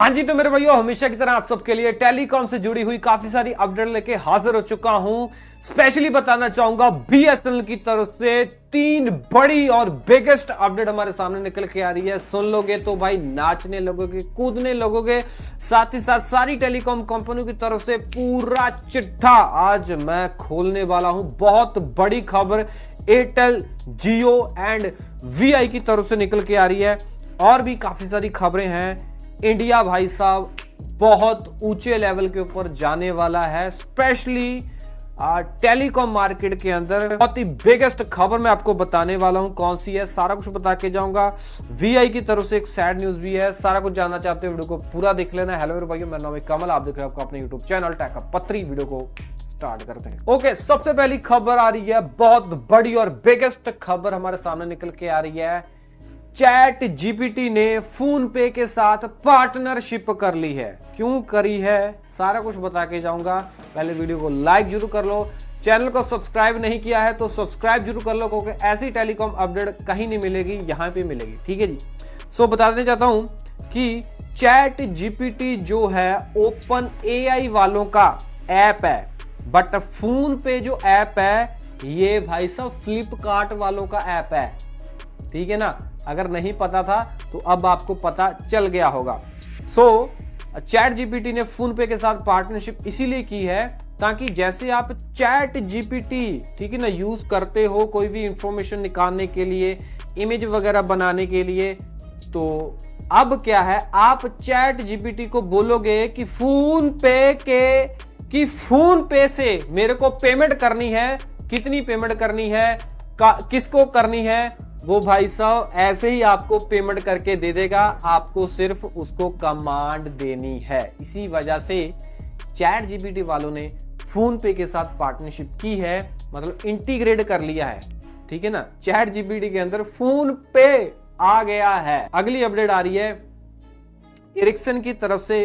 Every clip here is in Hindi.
हाँ जी, तो मेरे भाइयों हमेशा की तरह आप सबके लिए टेलीकॉम से जुड़ी हुई काफी सारी अपडेट लेके हाजिर हो चुका हूं। स्पेशली बताना चाहूंगा बीएसएनएल की तरफ से तीन बड़ी और बिगेस्ट अपडेट हमारे सामने निकल के आ रही है। सुन लोगे तो भाई नाचने लगोगे, कूदने लगोगे। साथ ही साथ सारी टेलीकॉम कंपनियों की तरफ से पूरा चिट्ठा आज मैं खोलने वाला हूं। बहुत बड़ी खबर एयरटेल, जियो एंड वीआई की तरफ से निकल के आ रही है। और भी काफी सारी खबरें हैं। इंडिया भाई साहब बहुत ऊंचे लेवल के ऊपर जाने वाला है। स्पेशली टेलीकॉम मार्केट के अंदर बहुत ही बिगेस्ट खबर मैं आपको बताने वाला हूं। कौन सी है सारा कुछ बता के जाऊंगा। वीआई की तरफ से एक सैड न्यूज भी है। सारा कुछ जानना चाहते हो वीडियो को पूरा देख लेना। हेलो मेरे भाइयों, मेरा नाम है कमल, आप देख रहे हो आपका अपने यूट्यूब चैनल टेक पत्री। वीडियो को स्टार्ट करते हैं। ओके, सबसे पहली खबर आ रही है, बहुत बड़ी और बिगेस्ट खबर हमारे सामने निकल के आ रही है। चैट जीपीटी ने फोन पे के साथ पार्टनरशिप कर ली है। क्यों करी है सारा कुछ बता के जाऊंगा। पहले वीडियो को लाइक जरूर कर लो, चैनल को सब्सक्राइब नहीं किया है तो सब्सक्राइब जरूर कर लो, क्योंकि ऐसी टेलीकॉम अपडेट कहीं नहीं मिलेगी, यहां पे मिलेगी। ठीक है जी। सो बता देना चाहता हूं कि चैट जीपीटी जो है ओपन एआई वालों का ऐप है, बट फोन पे जो ऐप है ये भाई साहब फ्लिपकार्ट वालों का ऐप है। ठीक है ना, अगर नहीं पता था तो अब आपको पता चल गया होगा। चैट जीपीटी ने फोन पे के साथ पार्टनरशिप इसीलिए की है ताकि जैसे आप चैट जीपीटी ठीक है ना यूज करते हो कोई भी इंफॉर्मेशन निकालने के लिए, इमेज वगैरह बनाने के लिए, तो अब क्या है, आप चैट जीपीटी को बोलोगे कि फोन पे से मेरे को पेमेंट करनी है। कितनी पेमेंट करनी है, किसको करनी है, वो भाई साहब ऐसे ही आपको पेमेंट करके दे देगा। आपको सिर्फ उसको कमांड देनी है। इसी वजह से चैट जीपीटी वालों ने फोन पे के साथ पार्टनरशिप की है, मतलब इंटीग्रेट कर लिया है। ठीक है ना, चैट जीपीटी के अंदर फोन पे आ गया है। अगली अपडेट आ रही है एरिक्सन की तरफ से।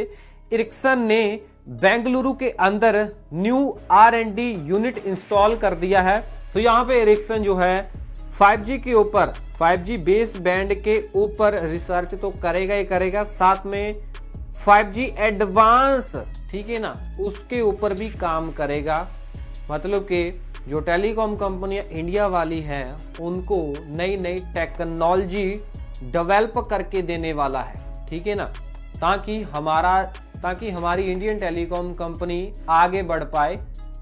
एरिक्सन ने बेंगलुरु के अंदर न्यू R&D यूनिट इंस्टॉल कर दिया है। तो यहां पे एरिक्सन जो है 5G के ऊपर, 5G बेस बैंड के ऊपर रिसर्च तो करेगा ही करेगा, साथ में 5G एडवांस ठीक है ना उसके ऊपर भी काम करेगा। मतलब कि जो टेलीकॉम कंपनियां इंडिया वाली हैं उनको नई नई टेक्नोलॉजी डेवलप करके देने वाला है। ठीक है ना, ताकि हमारी इंडियन टेलीकॉम कंपनी आगे बढ़ पाए।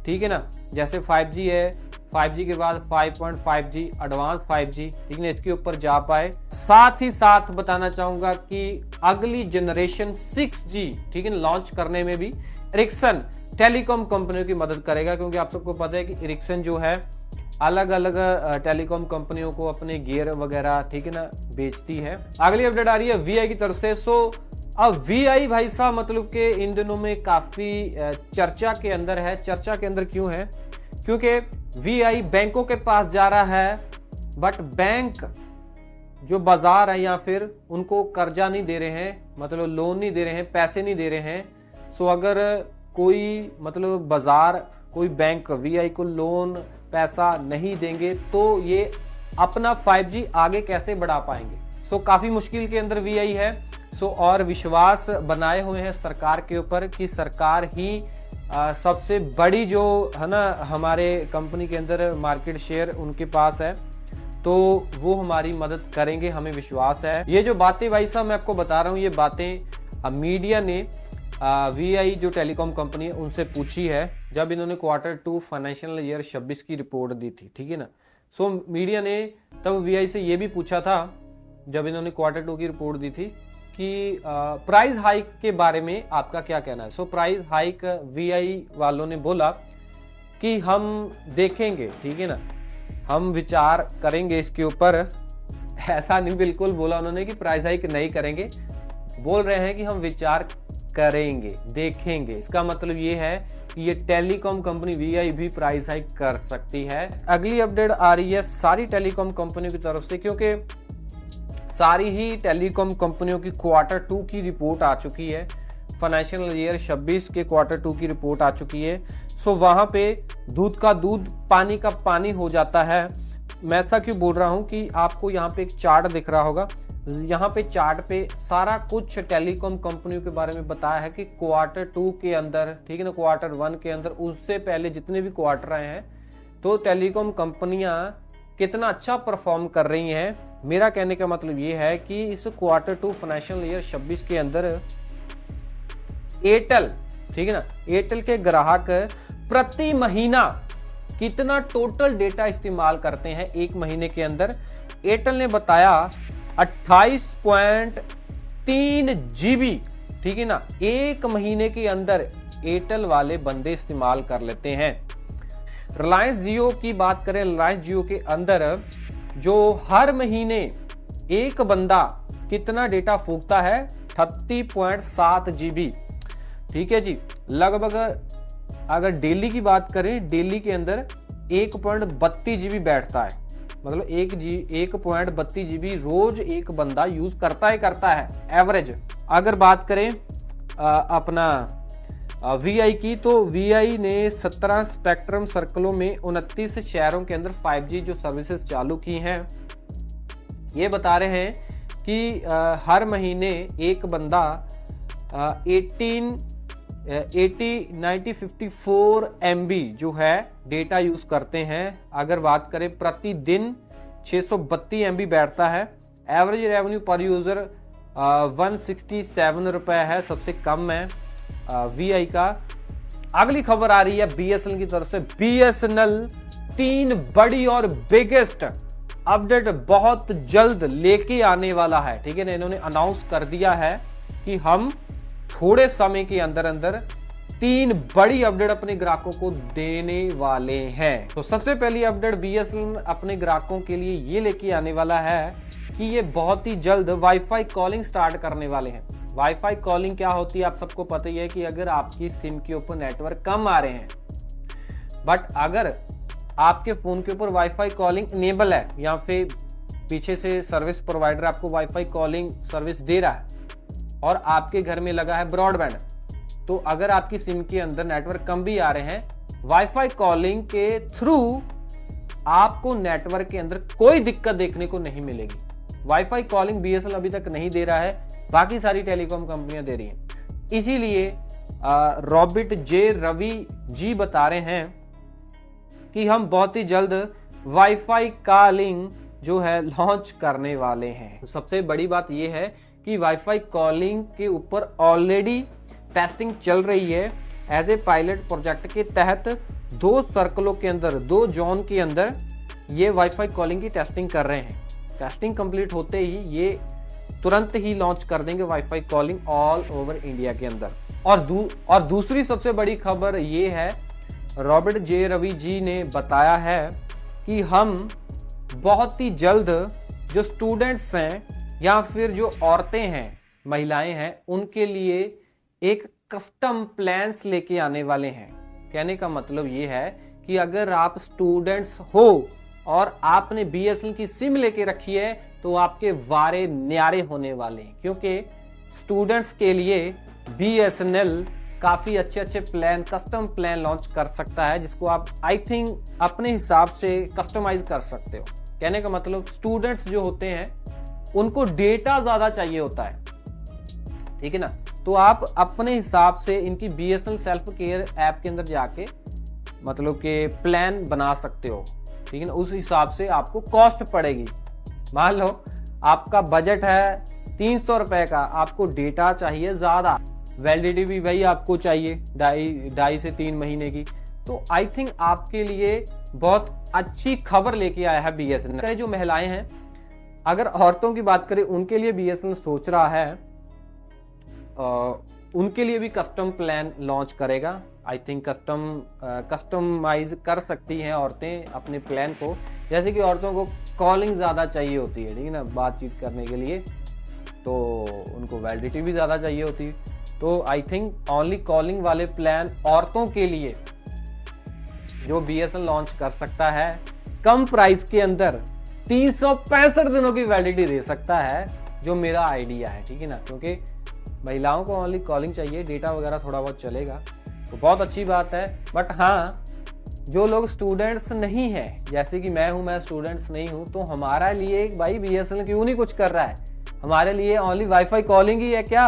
ठीक है ना, जैसे 5G है, 5G के बाद 5.5G एडवांस 5G ठीक है, इसके ऊपर जा पाए। साथ ही साथ बताना चाहूंगा कि अगली जनरेशन 6G ठीक है लॉन्च करने में भी एरिक्सन टेलीकॉम कंपनियों की मदद करेगा, क्योंकि आप सबको पता है कि एरिक्सन जो है अलग अलग टेलीकॉम कंपनियों को अपने गियर वगैरह ठीक है ना बेचती है। अगली अपडेट आ रही है वीआई की तरफ से। अब वीआई भाई साहब मतलब कि इन दिनों में काफी चर्चा के अंदर है। चर्चा के अंदर क्यों है, क्योंकि वीआई बैंकों के पास जा रहा है, बट बैंक जो बाजार है या फिर उनको कर्जा नहीं दे रहे हैं, मतलब लोन नहीं दे रहे हैं, पैसे नहीं दे रहे हैं। सो अगर कोई मतलब बाजार, कोई बैंक वीआई को लोन पैसा नहीं देंगे तो ये अपना 5G आगे कैसे बढ़ा पाएंगे। सो काफी मुश्किल के अंदर वीआई है। और विश्वास बनाए हुए हैं सरकार के ऊपर कि सरकार ही सबसे बड़ी जो है ना हमारे कंपनी के अंदर मार्केट शेयर उनके पास है, तो वो हमारी मदद करेंगे, हमें विश्वास है। ये जो बातें भाई साहब मैं आपको बता रहा हूँ, ये बातें मीडिया ने वीआई जो टेलीकॉम कंपनी है उनसे पूछी है जब इन्होंने Q2 फाइनेंशियल ईयर 26 की रिपोर्ट दी थी। ठीक है ना, मीडिया ने तब वीआई से ये भी पूछा था जब इन्होंने Q2 की रिपोर्ट दी थी कि प्राइस हाइक के बारे में आपका क्या कहना है। प्राइस हाइक वीआई वालों ने बोला कि हम देखेंगे, ठीक है ना, हम विचार करेंगे इसके ऊपर। ऐसा नहीं बिल्कुल बोला उन्होंने कि प्राइस हाइक नहीं करेंगे, बोल रहे हैं कि हम विचार करेंगे, देखेंगे। इसका मतलब ये है कि ये टेलीकॉम कंपनी वीआई भी प्राइस हाइक कर सकती है। अगली अपडेट आ रही है सारी टेलीकॉम कंपनियों की तरफ से, क्योंकि सारी ही टेलीकॉम कंपनियों की Q2 की रिपोर्ट आ चुकी है। फाइनेंशियल ईयर 26 के Q2 की रिपोर्ट आ चुकी है। वहां पे दूध का दूध, पानी का पानी हो जाता है। मैं ऐसा क्यों बोल रहा हूं कि आपको यहाँ पे एक चार्ट दिख रहा होगा। यहाँ पे चार्ट पे सारा कुछ टेलीकॉम कंपनियों के बारे में बताया है कि क्वार्टर 2 के अंदर, ठीक है ना, क्वार्टर 1 के अंदर, उससे पहले जितने भी क्वार्टर आए हैं, तो टेलीकॉम कंपनियां कितना अच्छा परफॉर्म कर रही हैं। मेरा कहने का मतलब ये है कि इस क्वार्टर 2 फाइनेंशियल ईयर 26 के अंदर एयरटेल, ठीक है ना, एयरटेल के ग्राहक प्रति महीना कितना टोटल डेटा इस्तेमाल करते हैं एक महीने के अंदर। एयरटेल ने बताया 28.3 GB, ठीक है ना, एक महीने के अंदर एयरटेल वाले बंदे इस्तेमाल कर लेते हैं। रिलायंस जियो की बात करें, रिलायंस जियो के अंदर जो हर महीने एक बंदा कितना डेटा फूकता है, 30.7 GB, ठीक है जी। लगभग अगर डेली की बात करें, डेली के अंदर 1.32 GB बैठता है, मतलब 1.32 GB रोज एक बंदा यूज करता है एवरेज। अगर बात करें अपना VI की, तो VI ने 17 स्पेक्ट्रम सर्कलों में 29 शहरों के अंदर 5G जो सर्विसेज चालू की हैं। ये बता रहे हैं कि हर महीने एक बंदा 9054 MB जो है डेटा यूज करते हैं। अगर बात करें प्रतिदिन 632 MB बैठता है। एवरेज रेवेन्यू पर यूजर 167 रुपए है, सबसे कम है VI का। अगली खबर आ रही है BSNL की तरफ से। BSNL 3 बड़ी और बिगेस्ट अपडेट बहुत जल्द लेके आने वाला है, ठीक है ना। इन्होंने अनाउंस कर दिया है कि हम थोड़े समय के अंदर अंदर 3 बड़ी अपडेट अपने ग्राहकों को देने वाले हैं। तो सबसे पहली अपडेट BSNL अपने ग्राहकों के लिए ये लेके आने वाला है कि ये बहुत ही जल्द वाईफाई कॉलिंग स्टार्ट करने वाले हैं। वाईफाई कॉलिंग क्या होती है आप सबको पता ही है कि अगर आपकी सिम के ऊपर नेटवर्क कम आ रहे हैं, बट अगर आपके फोन के ऊपर वाईफाई कॉलिंग इनेबल है या फिर पीछे से सर्विस प्रोवाइडर आपको वाईफाई कॉलिंग सर्विस दे रहा है और आपके घर में लगा है ब्रॉडबैंड, तो अगर आपकी सिम के अंदर नेटवर्क कम भी आ रहे हैं, वाईफाई कॉलिंग के थ्रू आपको नेटवर्क के अंदर कोई दिक्कत देखने को नहीं मिलेगी। वाईफाई कॉलिंग BSNL अभी तक नहीं दे रहा है, बाकी सारी टेलीकॉम कंपनियां दे रही हैं। इसीलिए रॉबिट जे रवि जी बता रहे हैं कि हम बहुत ही जल्द वाईफाई कॉलिंग जो है लॉन्च करने वाले हैं। सबसे बड़ी बात यह है कि वाईफाई कॉलिंग के ऊपर ऑलरेडी टेस्टिंग चल रही है। एज ए पायलट प्रोजेक्ट के तहत 2 सर्कलों के अंदर, 2 जोन के अंदर ये वाईफाई कॉलिंग की टेस्टिंग कर रहे हैं। टेस्टिंग कंप्लीट होते ही ये तुरंत ही लॉन्च कर देंगे wifi calling all over India के अंदर। और दूसरी सबसे बड़ी खबर ये है, रॉबिट जे रवि जी ने बताया है कि हम बहुत ही जल्द जो स्टूडेंट्स हैं या फिर जो औरतें हैं, महिलाएं हैं, उनके लिए एक कस्टम प्लान्स लेके आने वाले हैं। कहने का मतलब ये है कि अगर आप स्टूडेंट्स हो और आपने BSNL की सिम लेके रखी है तो आपके वारे न्यारे होने वाले हैं, क्योंकि स्टूडेंट्स के लिए BSNL काफ़ी अच्छे प्लान, कस्टम प्लान लॉन्च कर सकता है, जिसको आप आई थिंक अपने हिसाब से कस्टमाइज कर सकते हो। कहने का मतलब स्टूडेंट्स जो होते हैं उनको डेटा ज़्यादा चाहिए होता है, ठीक है ना, तो आप अपने हिसाब से इनकी BSNL सेल्फ केयर ऐप के अंदर जाके मतलब कि प्लान बना सकते हो, ठीक है ना। उस हिसाब से आपको कॉस्ट पड़ेगी। मान लो आपका बजट है 300 रुपए का, आपको डेटा चाहिए ज़्यादा, वैलिडिटी भी भाई आपको चाहिए 2.5 से 3 महीने की, तो आई थिंक आपके लिए बहुत अच्छी खबर लेके आया है BSNL। जो महिलाएं हैं, अगर औरतों की बात करें, उनके लिए BSNL सोच रहा है उनके लिए भी कस्टम प्लान लॉन्च करेगा। आई थिंक कस्टमाइज कर सकती हैं औरतें अपने प्लान को, जैसे कि औरतों को कॉलिंग ज़्यादा चाहिए होती है, ठीक है ना, बातचीत करने के लिए, तो उनको वैलिडिटी भी ज़्यादा चाहिए होती है। तो आई थिंक ओनली कॉलिंग वाले प्लान औरतों के लिए जो BSNL लॉन्च कर सकता है, कम प्राइस के अंदर 365 दिनों की वैलिडिटी दे सकता है, जो मेरा आइडिया है, ठीक है ना, क्योंकि महिलाओं को ओनली कॉलिंग चाहिए, डेटा वगैरह थोड़ा बहुत चलेगा, तो बहुत अच्छी बात है। बट हाँ, जो लोग स्टूडेंट्स नहीं हैं, जैसे कि मैं हूँ, मैं स्टूडेंट्स नहीं हूँ, तो हमारा लिए भाई BSNL क्यों नहीं कुछ कर रहा है। हमारे लिए ओनली वाईफाई कॉलिंग ही है क्या,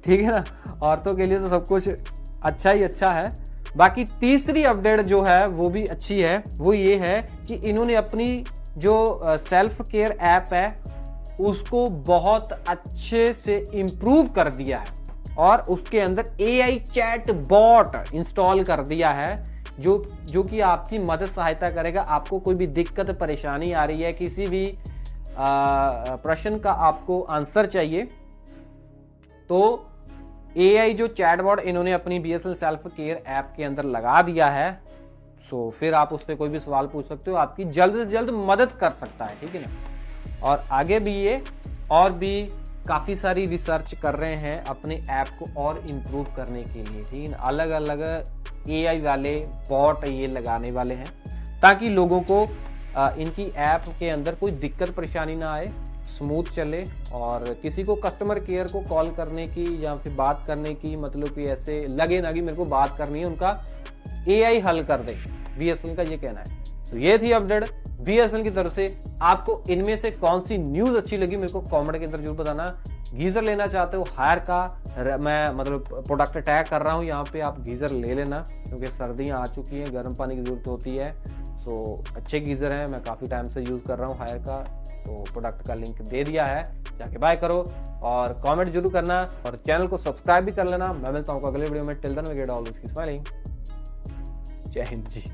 ठीक है ना, औरतों के लिए तो सब कुछ अच्छा ही अच्छा है। बाकी तीसरी अपडेट जो है वो भी अच्छी है, वो ये है कि इन्होंने अपनी जो सेल्फ केयर ऐप है उसको बहुत अच्छे से इम्प्रूव कर दिया है और उसके अंदर AI चैट बॉट इंस्टॉल कर दिया है जो कि आपकी मदद सहायता करेगा। आपको कोई भी दिक्कत परेशानी आ रही है, किसी भी प्रश्न का आपको आंसर चाहिए, तो AI जो चैटबॉट इन्होंने अपनी BSNL सेल्फ केयर ऐप के अंदर लगा दिया है, सो फिर आप उससे कोई भी सवाल पूछ सकते हो, आपकी जल्द से जल्द मदद कर सकता है, ठीक है ना। और आगे भी ये और भी काफ़ी सारी रिसर्च कर रहे हैं अपने ऐप को और इम्प्रूव करने के लिए, ठीक है ना। अलग अलग AI वाले बॉट ये लगाने वाले हैं ताकि लोगों को इनकी ऐप के अंदर कोई दिक्कत परेशानी ना आए, स्मूथ चले, और किसी को कस्टमर केयर को कॉल करने की या फिर बात करने की मतलब कि ऐसे लगे ना कि मेरे को बात करनी है, उनका AI हल कर दे, BSNL का ये कहना है। तो ये थी अपडेट BSNL की तरफ से। आपको इनमें से कौन सी न्यूज़ अच्छी लगी मेरे को कमेंट के अंदर जरूर बताना। गीज़र लेना चाहते हो हायर का, मैं मतलब प्रोडक्ट टैग कर रहा हूँ यहाँ पे, आप गीज़र ले लेना क्योंकि सर्दियाँ आ चुकी हैं, गर्म पानी की ज़रूरत होती है। सो अच्छे गीज़र हैं, मैं काफ़ी टाइम से यूज़ कर रहा हूँ हायर का, तो प्रोडक्ट का लिंक दे दिया है, जाके बाय करो और कमेंट जरूर करना और चैनल को सब्सक्राइब भी कर लेना। मैं मिलता हूँ अगले वीडियो में। Till then we get all this keep smiling. जय हिंद जी।